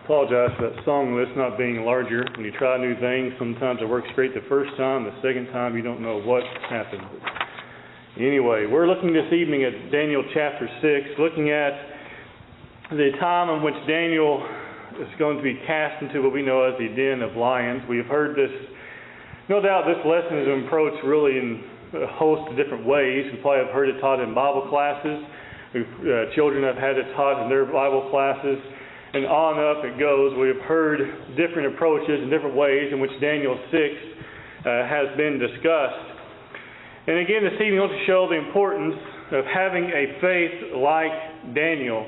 Apologize for that song list not being larger. When you try new things, sometimes it works great the first time. The second time, you don't know what happened. Anyway, we're looking this evening at Daniel chapter 6, looking at the time in which Daniel is going to be cast into what we know as the den of lions. We have heard this, no doubt this lesson is approached really in a host of different ways. We probably have heard it taught in Bible classes. Children have had it taught in their Bible classes. And on up it goes. We have heard different approaches and different ways in which Daniel 6 has been discussed. And again, this evening I want to show the importance of having a faith like Daniel.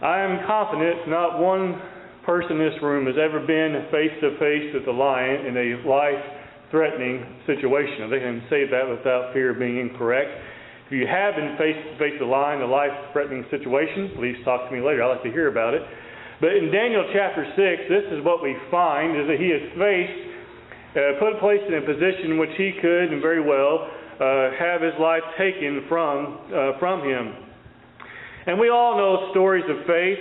I am confident not one person in this room has ever been face to face with a lion in a life-threatening situation. I think I can say that without fear of being incorrect. If you have been face to face with a lion in a life-threatening situation, please talk to me later. I'd like to hear about it. But in Daniel chapter 6, this is what we find, is that he is placed in a position in which he could, and very well, have his life taken from him. And we all know stories of faith,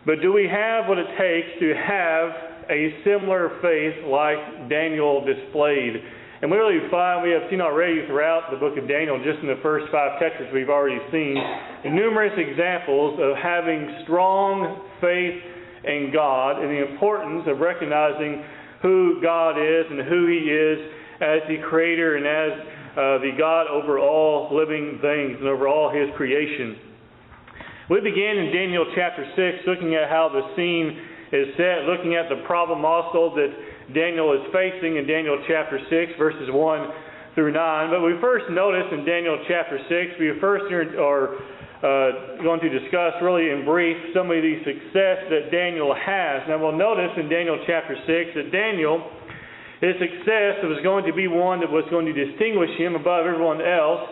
but do we have what it takes to have a similar faith like Daniel displayed? And we really find, we have seen already throughout the book of Daniel, just in the first 5 chapters we've already seen, numerous examples of having strong faith in God and the importance of recognizing who God is and who He is as the Creator and as the God over all living things and over all His creation. We began in Daniel chapter 6 looking at how the scene is set, looking at the problem also that Daniel is facing in Daniel chapter 6, verses 1 through 9. But we first notice in Daniel chapter 6, we first are going to discuss really in brief some of the success that Daniel has. Now we'll notice in Daniel chapter 6 that Daniel, his success was going to be one that was going to distinguish him above everyone else.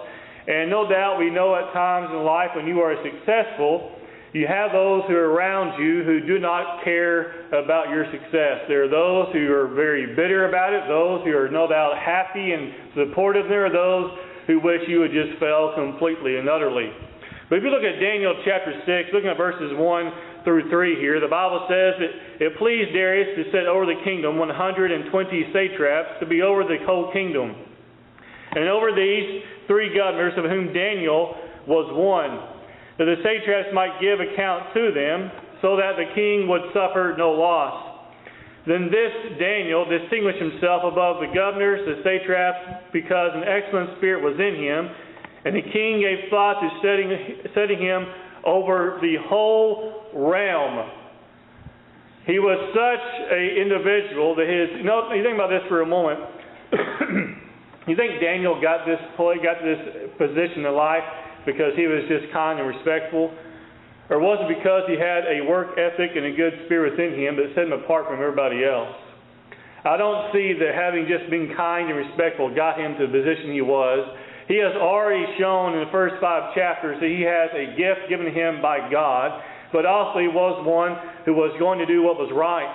And no doubt we know at times in life when you are successful, you have those who are around you who do not care about your success. There are those who are very bitter about it, those who are no doubt happy and supportive. There are those who wish you would just fail completely and utterly. But if you look at Daniel chapter 6, looking at verses 1 through 3 here, the Bible says that it pleased Darius to set over the kingdom 120 satraps to be over the whole kingdom. And over these 3 governors, of whom Daniel was one, that the satraps might give account to them, so that the king would suffer no loss. Then this Daniel distinguished himself above the governors, the satraps, because an excellent spirit was in him, and the king gave thought to setting him over the whole realm. He was such an individual that you think about this for a moment. You think Daniel got this position in life because he was just kind and respectful? Or was it because he had a work ethic and a good spirit within him that set him apart from everybody else? I don't see that having just been kind and respectful got him to the position he was. He has already shown in the first 5 chapters that he has a gift given to him by God, but also he was one who was going to do what was right.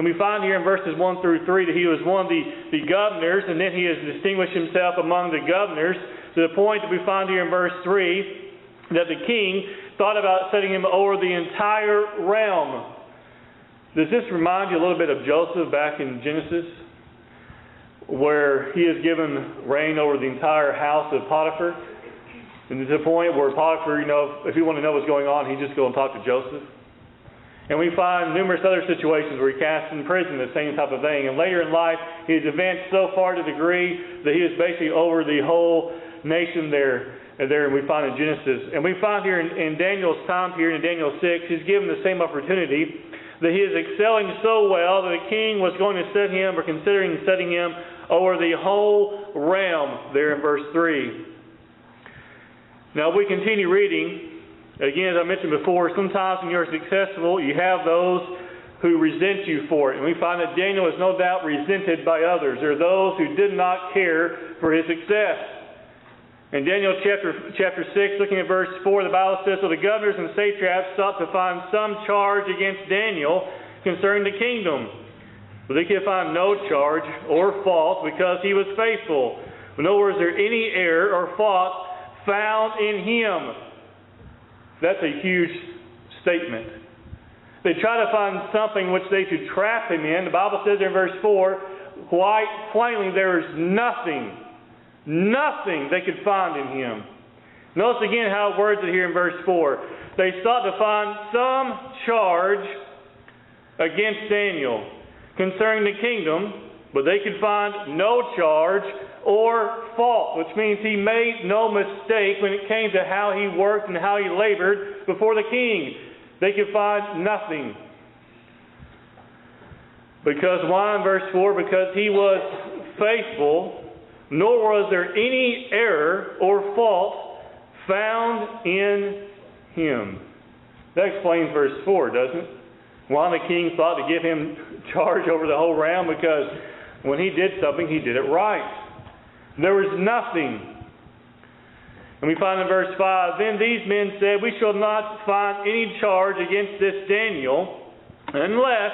And we find here in verses 1 through 3 that he was one of the governors, and then he has distinguished himself among the governors, to the point that we find here in verse 3 that the king thought about setting him over the entire realm. Does this remind you a little bit of Joseph back in Genesis, where he is given reign over the entire house of Potiphar? And to the point where Potiphar, if you want to know what's going on, he just go and talk to Joseph. And we find numerous other situations where he cast in prison, the same type of thing. And later in life, he has advanced so far to the degree that he is basically over the whole nation there, and we find in Genesis. And we find here in Daniel's time here in Daniel 6, he's given the same opportunity, that he is excelling so well that the king was going to set him, or considering setting him, over the whole realm there in verse 3. Now we continue reading. Again, as I mentioned before, sometimes when you're successful, you have those who resent you for it. And we find that Daniel is no doubt resented by others. There are those who did not care for his success. In Daniel chapter 6, looking at verse 4, the Bible says, "So the governors and satraps sought to find some charge against Daniel concerning the kingdom. But they could find no charge or fault because he was faithful. Nor was there any error or fault found in him." That's a huge statement. They try to find something which they could trap him in. The Bible says in verse 4, quite plainly, there is nothing they could find in him. Notice again how it words it here in verse 4. They sought to find some charge against Daniel concerning the kingdom, but they could find no charge or fault, which means he made no mistake when it came to how he worked and how he labored before the king. They could find nothing. Because why in verse 4? Because he was faithful, nor was there any error or fault found in him. That explains verse 4, doesn't it? Why the king thought to give him charge over the whole realm, because when he did something, he did it right. There was nothing. And we find in verse 5, then these men said, we shall not find any charge against this Daniel, unless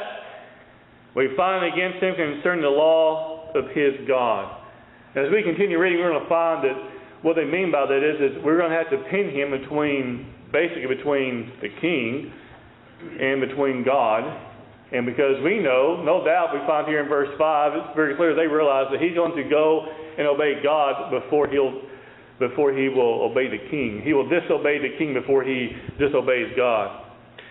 we find against him concerning the law of his God. As we continue reading, we're going to find that what they mean by that is we're going to have to pin him basically between the king and between God. And because we know, no doubt, we find here in verse 5, it's very clear they realize that he's going to go and obey God before he will obey the king. He will disobey the king before he disobeys God.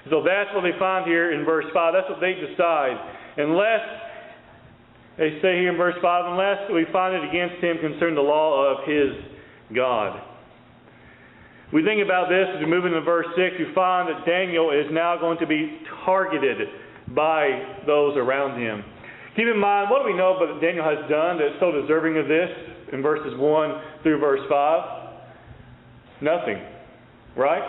So that's what they find here in verse 5. That's what they decide. Unless, they say here in verse 5, unless we find it against him concerning the law of his God. We think about this as we move into verse 6. We find that Daniel is now going to be targeted by those around him. Keep in mind, what do we know about what Daniel has done that's so deserving of this in verses 1 through verse 5? Nothing. Right?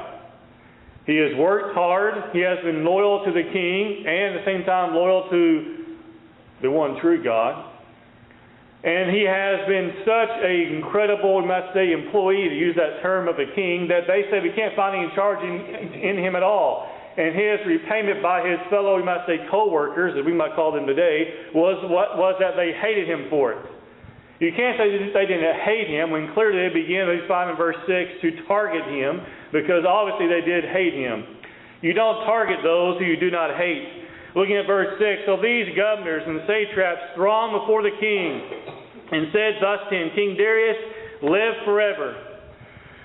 He has worked hard. He has been loyal to the king and at the same time loyal to the one true God. And he has been such an incredible, we must say, employee, to use that term of the king, that they say we can't find any charge in him at all. And his repayment by his fellow, we might say, co-workers, as we might call them today, was that they hated him for it. You can't say that they didn't hate him when clearly they begin, we find in verse 6, to target him, because obviously they did hate him. You don't target those who you do not hate. Looking at verse 6, so these governors and satraps thronged before the king and said thus to him, King Darius, live forever.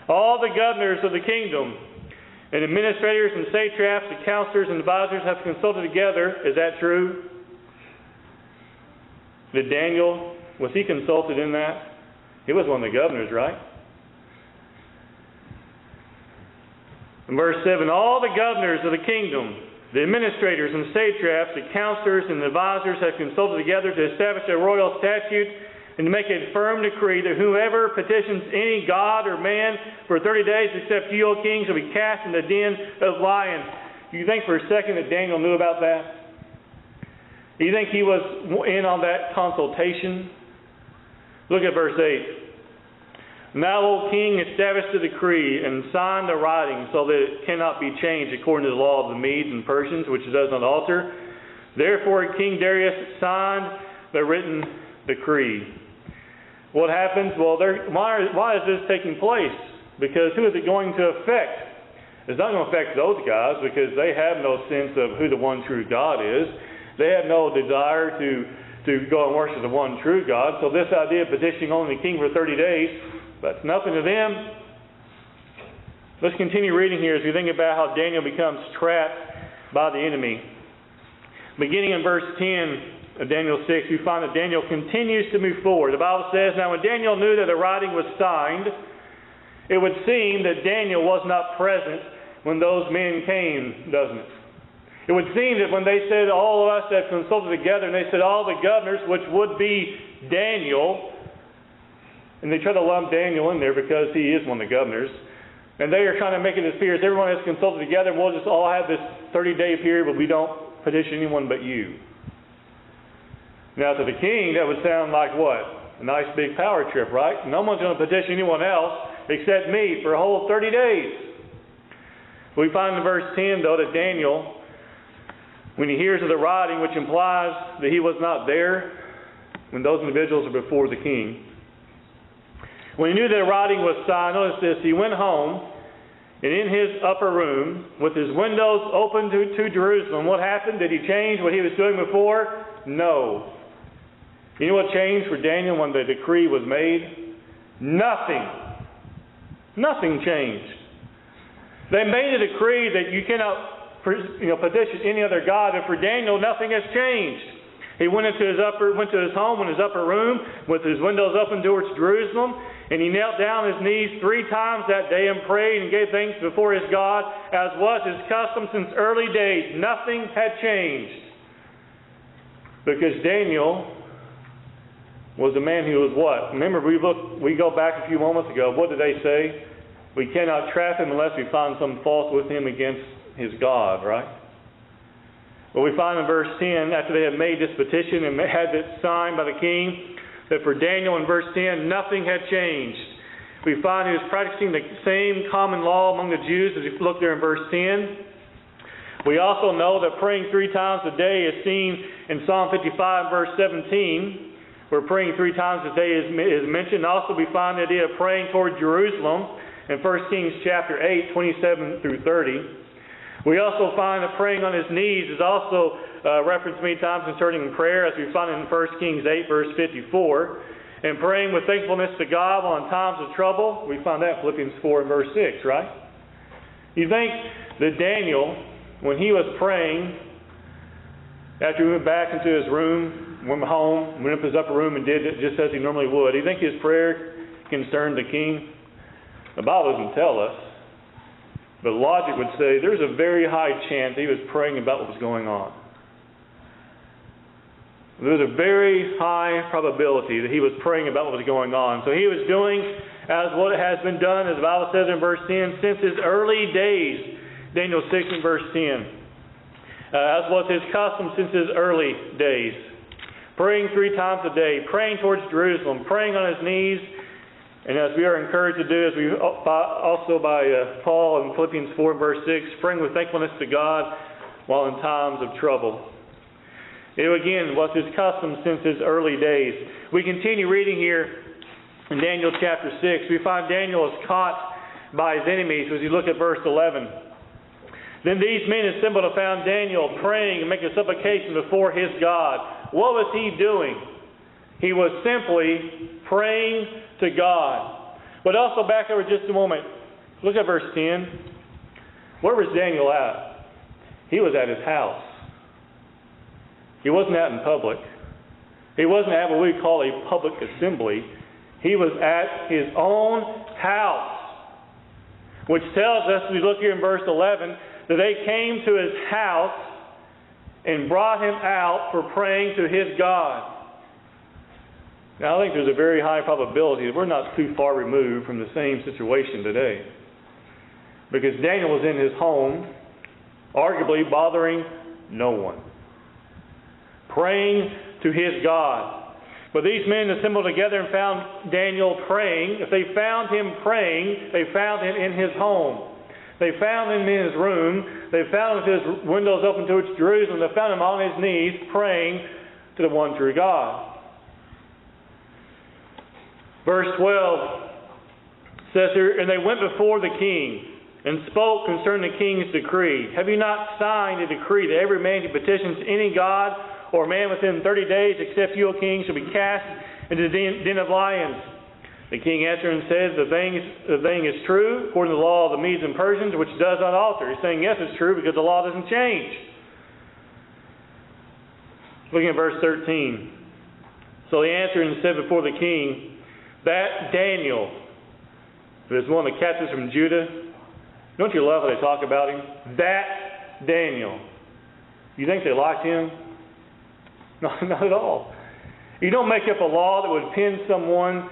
All the governors of the kingdom and administrators and satraps and counselors and advisors have consulted together. Is that true? Did Daniel, was he consulted in that? He was one of the governors, right? In verse 7, all the governors of the kingdom, the administrators and satraps, the counselors and advisors have consulted together to establish a royal statute and to make a firm decree that whoever petitions any god or man for 30 days except you, O king, shall be cast in the den of lions. Do you think for a second that Daniel knew about that? Do you think he was in on that consultation? Look at verse 8. Now, O king, establish the decree and sign the writing so that it cannot be changed according to the law of the Medes and Persians, which it does not alter. Therefore, King Darius signed the written decree. What happens? Well, why is this taking place? Because who is it going to affect? It's not going to affect those guys because they have no sense of who the one true God is. They have no desire to go and worship the one true God. So this idea of petitioning only the king for 30 days, that's nothing to them. Let's continue reading here as we think about how Daniel becomes trapped by the enemy. Beginning in verse 10 of Daniel 6, we find that Daniel continues to move forward. The Bible says, now when Daniel knew that the writing was signed, it would seem that Daniel was not present when those men came, doesn't it? It would seem that when they said all of us have consulted together, and they said all the governors, which would be Daniel, and they try to lump Daniel in there because he is one of the governors. And they are trying to make it appear as everyone has consulted together, and we'll just all have this 30-day period where we don't petition anyone but you. Now to the king, that would sound like what? A nice big power trip, right? No one's going to petition anyone else except me for a whole 30 days. We find in verse 10, though, that Daniel, when he hears of the writing, which implies that he was not there when those individuals are before the king, when he knew that the writing was signed, notice this, he went home, and in his upper room, with his windows open to Jerusalem, what happened? Did he change what he was doing before? No. You know what changed for Daniel when the decree was made? Nothing. Nothing changed. They made a decree that you cannot petition any other god, and for Daniel, nothing has changed. He went to his home in his upper room with his windows open towards Jerusalem, and he knelt down on his knees 3 times that day and prayed and gave thanks before his God, as was his custom since early days. Nothing had changed. Because Daniel was a man who was what? Remember, we go back a few moments ago. What did they say? We cannot trap him unless we find some fault with him against his God, right? Well, we find in verse 10, after they had made this petition and had it signed by the king, that for Daniel in verse 10, nothing had changed. We find he was practicing the same common law among the Jews, as you look there in verse 10. We also know that praying 3 times a day is seen in Psalm 55, verse 17, where praying 3 times a day is mentioned. Also, we find the idea of praying toward Jerusalem in 1 Kings chapter 8, 27 through 30. We also find that praying on his knees is also referenced many times concerning prayer, as we find in 1 Kings 8, verse 54. And praying with thankfulness to God while in times of trouble, we find that in Philippians 4 and verse 6, right? You think that Daniel, when he was praying, after he went back into his room, went home, went up his upper room and did it just as he normally would, do you think his prayer concerned the king? The Bible doesn't tell us. But logic would say there's a very high chance he was praying about what was going on. There's a very high probability that he was praying about what was going on. So he was doing as what has been done, as the Bible says in verse 10, since his early days. Daniel 6 and verse 10. As was his custom since his early days. Praying 3 times a day, praying towards Jerusalem, praying on his knees. And as we are encouraged to do, as we also by Paul in Philippians 4 verse 6, praying with thankfulness to God while in times of trouble. It again was his custom since his early days. We continue reading here in Daniel chapter 6. We find Daniel is caught by his enemies as you look at verse 11. Then these men assembled and found Daniel praying and making supplication before his God. What was he doing? He was simply praying to God. But also back over just a moment. Look at verse 10. Where was Daniel at? He was at his house. He wasn't out in public. He wasn't at what we call a public assembly. He was at his own house. Which tells us, as we look here in verse 11, that they came to his house and brought him out for praying to his God. Now, I think there's a very high probability that we're not too far removed from the same situation today. Because Daniel was in his home, arguably bothering no one, praying to his God. But these men assembled together and found Daniel praying. If they found him praying, they found him in his home. They found him in his room. They found him with his windows open towards Jerusalem. They found him on his knees praying to the one true God. Verse 12 says here, and they went before the king and spoke concerning the king's decree. Have you not signed a decree that every man who petitions any god or man within 30 days, except you, O king, shall be cast into the den of lions? The king answered and said, the thing is true, according to the law of the Medes and Persians, which does not alter. He's saying, yes, it's true, because the law doesn't change. Looking at verse 13. So he answered and said before the king, that Daniel, who is one of the captives from Judah, don't you love how they talk about him? That Daniel. You think they liked him? No, not at all. You don't make up a law that would pin someone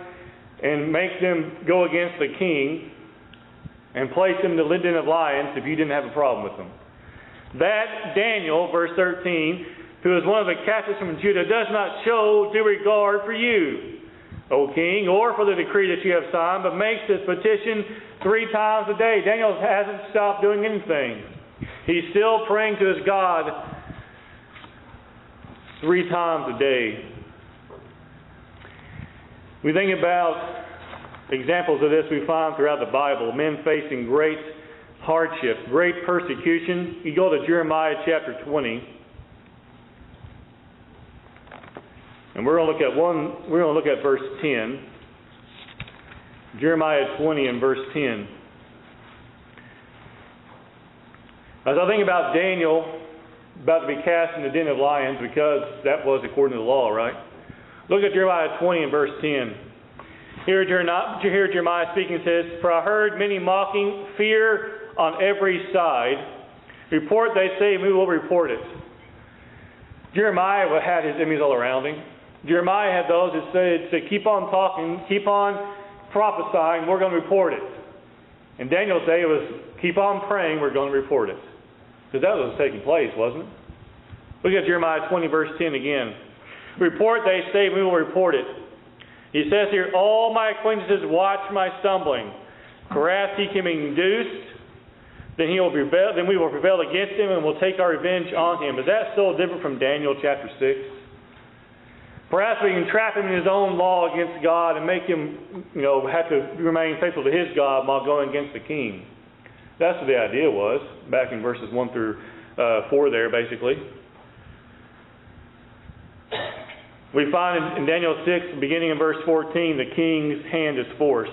and make them go against the king and place them in the den of lions if you didn't have a problem with them. That Daniel, verse 13, who is one of the captives from Judah, does not show due regard for you, O king, or for the decree that you have signed, but makes his petition 3 times a day. Daniel hasn't stopped doing anything. He's still praying to his God 3 times a day. We think about examples of this we find throughout the Bible. Men facing great hardship, great persecution. You go to Jeremiah chapter 20. And we're going to look at verse 10. Jeremiah 20 and verse 10. As I think about Daniel about to be cast in the den of lions, because that was according to the law, right? Look at Jeremiah 20 and verse 10. Here Jeremiah speaking says, "For I heard many mocking, fear on every side. Report, they say, and we will report it." Jeremiah had his enemies all around him. Jeremiah had those that said, keep on talking, keep on prophesying, we're going to report it. And Daniel's day was, keep on praying, we're going to report it. Because that was taking place, wasn't it? Look at Jeremiah 20, verse 10 again. "Report, they say, we will report it." He says here, "All my acquaintances watch my stumbling. Perhaps he can be induced, then we will prevail against him and will take our revenge on him." Is that still different from Daniel chapter 6? Perhaps we can trap him in his own law against God and make him, have to remain faithful to his God while going against the king. That's what the idea was, back in verses 1 through 4 there, basically. We find in Daniel 6, beginning in verse 14, the king's hand is forced.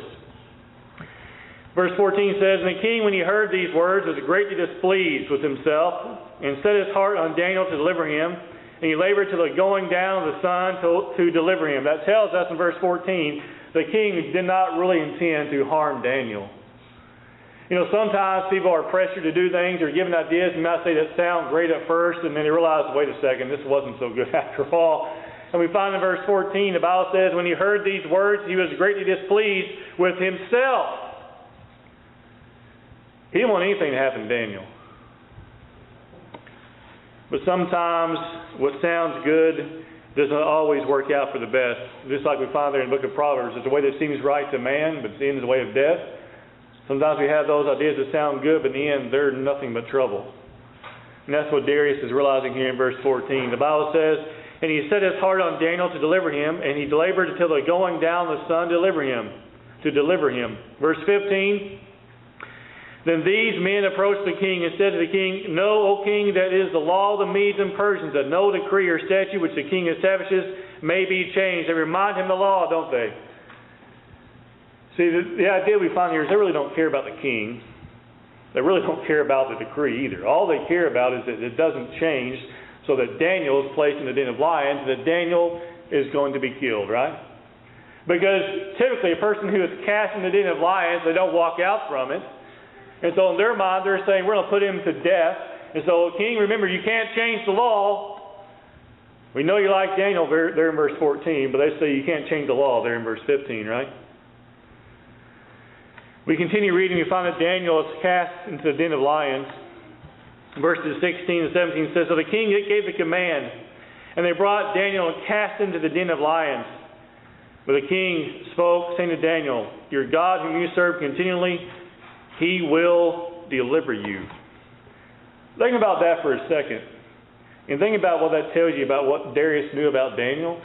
Verse 14 says, "And the king, when he heard these words, was greatly displeased with himself, and set his heart on Daniel to deliver him. And he labored till the going down of the sun to deliver him." That tells us in verse 14, the king did not really intend to harm Daniel. Sometimes people are pressured to do things or given ideas, and might say that sound great at first, and then they realize, wait a second, this wasn't so good after all. And we find in verse 14, the Bible says, "When he heard these words, he was greatly displeased with himself." He didn't want anything to happen to Daniel. But sometimes what sounds good doesn't always work out for the best. Just like we find there in the book of Proverbs, there's a way that seems right to man, but the end is the way of death. Sometimes we have those ideas that sound good, but in the end, they're nothing but trouble. And that's what Darius is realizing here in verse 14. The Bible says, "And he set his heart on Daniel to deliver him, and he labored until the going down of the sun to deliver him. Verse 15, "Then these men approached the king and said to the king, 'Know, O king, that it is the law of the Medes and Persians, that no decree or statute which the king establishes may be changed.'" They remind him of the law, don't they? See, the idea we find here is they really don't care about the king. They really don't care about the decree either. All they care about is that it doesn't change, so that Daniel is placed in the den of lions, and that Daniel is going to be killed, right? Because typically a person who is cast in the den of lions, they don't walk out from it. And so in their mind, they're saying, we're going to put him to death. And so, king, remember, you can't change the law. We know you like Daniel there in verse 14, but they say you can't change the law there in verse 15, right? We continue reading, we find that Daniel is cast into the den of lions. Verses 16 and 17 says, "So the king gave the command, and they brought Daniel and cast him into the den of lions. But the king spoke, saying to Daniel, 'Your God whom you serve continually, he will deliver you.'" Think about that for a second. And think about what that tells you about what Darius knew about Daniel.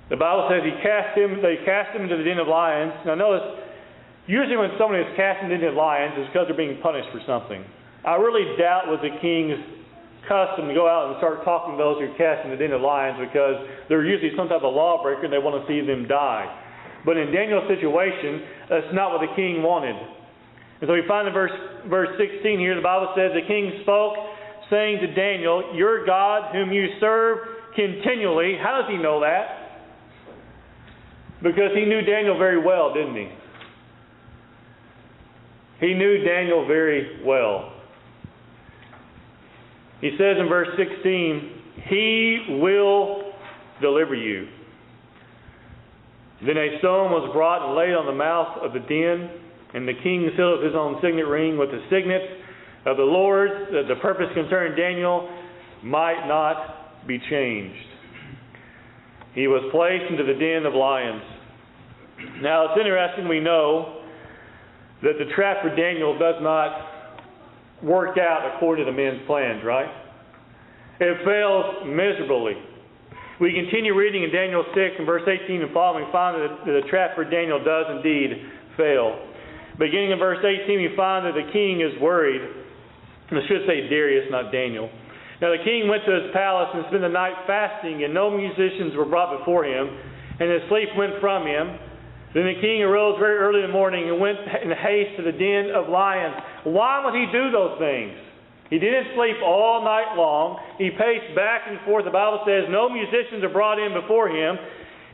The Bible says they cast him into the den of lions. Now notice, usually when someone is cast into the den of lions, it's because they're being punished for something. I really doubt it was the king's custom to go out and start talking to those who are cast in the den of lions, because they're usually some type of lawbreaker and they want to see them die. But in Daniel's situation, that's not what the king wanted. And so we find in verse 16 here, the Bible says, "The king spoke, saying to Daniel, 'Your God whom you serve continually.'" How does he know that? Because he knew Daniel very well, didn't he? He knew Daniel very well. He says in verse 16, "He will deliver you." Then a stone was brought and laid on the mouth of the den, and the king sealed his own signet ring with the signet of the Lord, that the purpose concerning Daniel might not be changed. He was placed into the den of lions. Now it's interesting, we know that the trap for Daniel does not work out according to the men's plans, right? It fails miserably. We continue reading in Daniel 6 and verse 18 and following, we find that the trap for Daniel does indeed fail. Beginning in verse 18, we find that the king is worried. I should say Darius, not Daniel. Now the king went to his palace and spent the night fasting, and no musicians were brought before him, and his sleep went from him. Then the king arose very early in the morning and went in haste to the den of lions. Why would he do those things? He didn't sleep all night long. He paced back and forth. The Bible says no musicians are brought in before him,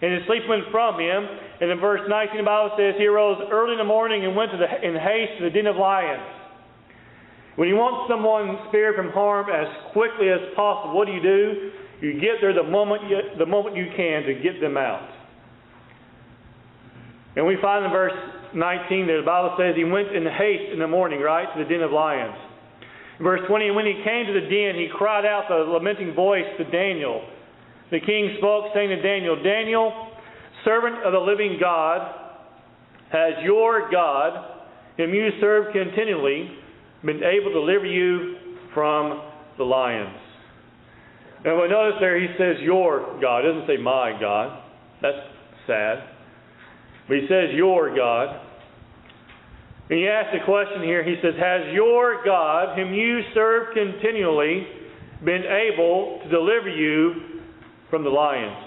and his sleep went from him. And in verse 19, the Bible says he arose early in the morning and went in haste to the den of lions. When you want someone spared from harm as quickly as possible, what do? You get there the moment you can to get them out. And we find in verse 19 that the Bible says he went in haste in the morning, right, to the den of lions. In verse 20, when he came to the den, he cried out with a lamenting voice to Daniel. The king spoke, saying to Daniel, Daniel, servant of the living God, has your God, whom you serve continually, been able to deliver you from the lions? And we notice there he says your God. It doesn't say my God. That's sad. But he says your God. And he asks a question here. He says, has your God, whom you serve continually, been able to deliver you from the lions?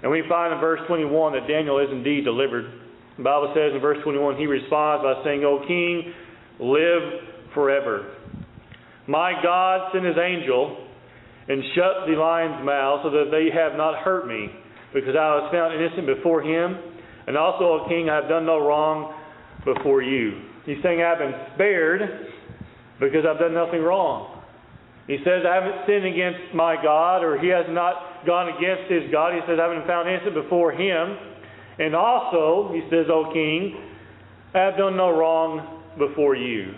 And we find in verse 21 that Daniel is indeed delivered. The Bible says in verse 21, he responds by saying, O king, live forever. My God sent his angel and shut the lions' mouths so that they have not hurt me, because I was found innocent before him. And also, O king, I have done no wrong before you. He's saying I've been spared because I've done nothing wrong. He says I haven't sinned against my God, or he has not gone against his God. He says I haven't been found innocent before him. And also, he says, O king, I have done no wrong before you.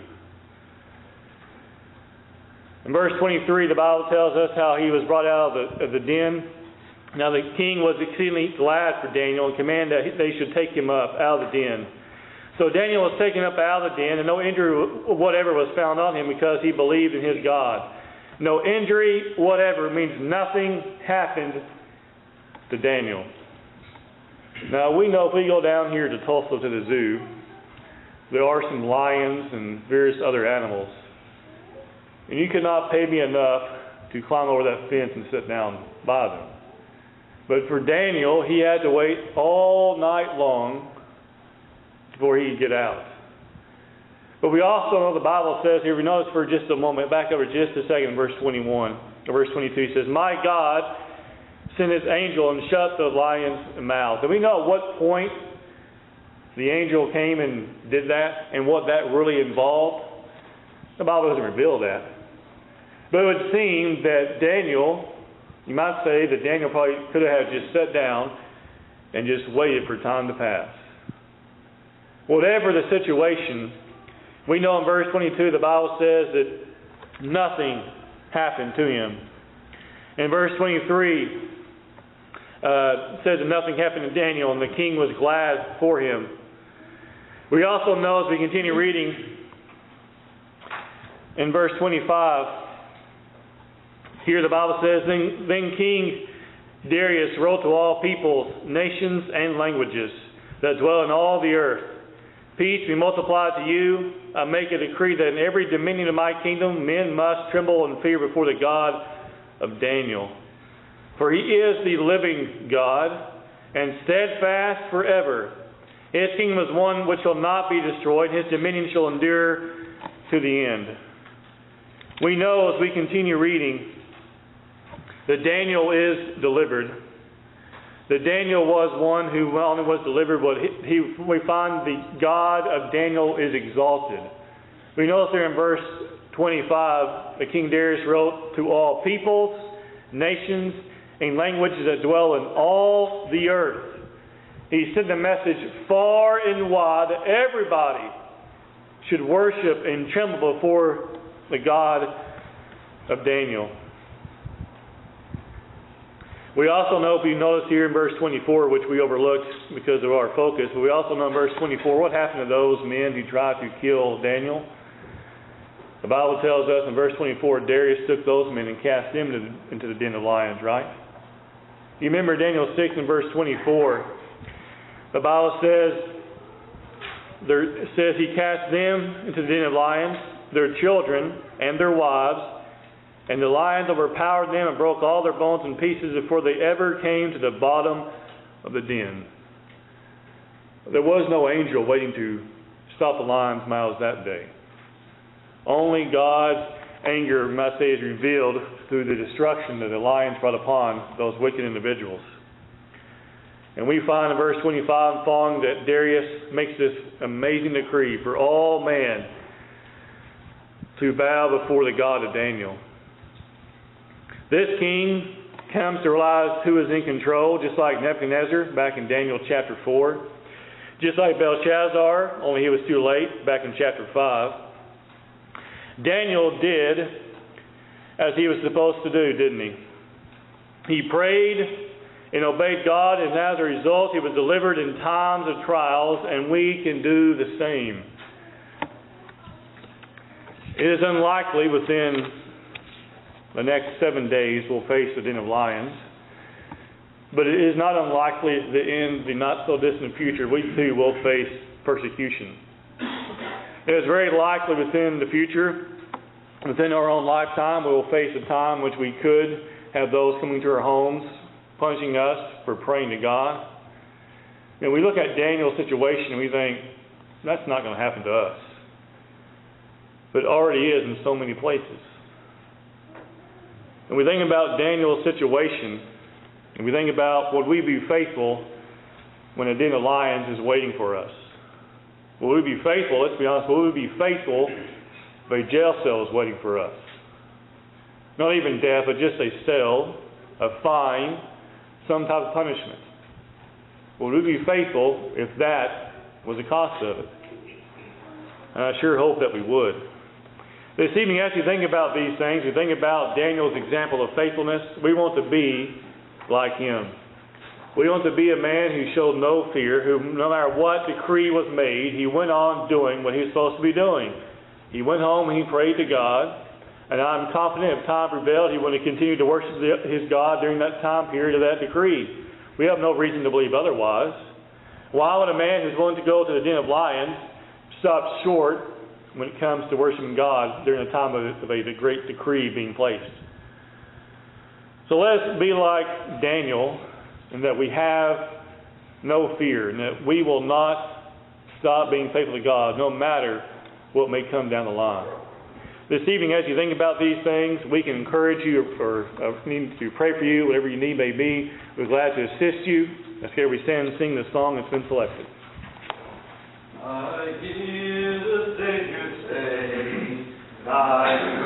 In verse 23, the Bible tells us how he was brought out of the den. Now the king was exceedingly glad for Daniel and commanded that they should take him up out of the den. So Daniel was taken up out of the den, and no injury whatever was found on him because he believed in his God. No injury whatever means nothing happened to Daniel. Now we know if we go down here to Tulsa to the zoo, there are some lions and various other animals. And you could not pay me enough to climb over that fence and sit down by them. But for Daniel, he had to wait all night long before he could get out. But we also know the Bible says here, we notice for just a moment, back over just a second, verse 21, or verse 22, he says, my God sent his angel and shut the lion's mouth. Do we know at what point the angel came and did that and what that really involved? The Bible doesn't reveal that. But it would seem that Daniel, you might say that Daniel probably could have just sat down and just waited for time to pass. Whatever the situation, we know in verse 22 the Bible says that nothing happened to him. In verse 23, it says that nothing happened to Daniel and the king was glad for him. We also know as we continue reading in verse 25, here the Bible says, Then King Darius wrote to all peoples, nations, and languages that dwell in all the earth, peace be multiplied to you. I make a decree that in every dominion of my kingdom men must tremble and fear before the God of Daniel. For he is the living God and steadfast forever. His kingdom is one which shall not be destroyed. His dominion shall endure to the end. We know as we continue reading that Daniel is delivered. That Daniel was one who not only was delivered, but we find the God of Daniel is exalted. We notice there in verse 25 that King Darius wrote to all peoples, nations, and languages that dwell in all the earth. He sent a message far and wide that everybody should worship and tremble before the God of Daniel. We also know, if you notice here in verse 24, which we overlooked because of our focus, but we also know in verse 24 what happened to those men who tried to kill Daniel. The Bible tells us in verse 24, Darius took those men and cast them into the den of lions, right? You remember Daniel 6 and verse 24. The Bible says It says He cast them into the den of lions, their children and their wives, and the lions overpowered them and broke all their bones in pieces before they ever came to the bottom of the den. There was no angel waiting to stop the lions' mouths that day. Only God's anger, we might say, is revealed through the destruction that the lions brought upon those wicked individuals. And we find in verse 25 and following that Darius makes this amazing decree for all man to bow before the God of Daniel. This king comes to realize who is in control, just like Nebuchadnezzar back in Daniel chapter 4. Just like Belshazzar, only he was too late back in chapter 5. Daniel did as he was supposed to do, didn't he? He prayed and obeyed God, and as a result, he was delivered in times of trials, and we can do the same. It is unlikely within the next 7 days we'll face the den of lions, but it is not unlikely that in the not-so-distant future we too will face persecution. It is very likely within the future, within our own lifetime, we will face a time which we could have those coming to our homes punishing us for praying to God. And we look at Daniel's situation and we think, that's not going to happen to us. But it already is in so many places. And we think about Daniel's situation, and we think about, would we be faithful when a den of lions is waiting for us? Will we be faithful, let's be honest, will we be faithful if a jail cell is waiting for us? Not even death, but just a cell, a fine, some type of punishment. Will we be faithful if that was the cost of it? And I sure hope that we would. This evening, as you think about these things, you think about Daniel's example of faithfulness, we want to be like him. We want to be a man who showed no fear, who no matter what decree was made, he went on doing what he was supposed to be doing. He went home and he prayed to God, and I'm confident if time prevailed, he would continue to worship his God during that time period of that decree. We have no reason to believe otherwise. Why would a man who's willing to go to the den of lions stop short when it comes to worshiping God during a time of a great decree being placed? So let us be like Daniel in that we have no fear and that we will not stop being faithful to God no matter what may come down the line. This evening, as you think about these things, we can encourage you or need to pray for you, whatever your need may be. We're glad to assist you. Let's hear we stand and sing the song that's been selected. I hear the Savior say, thy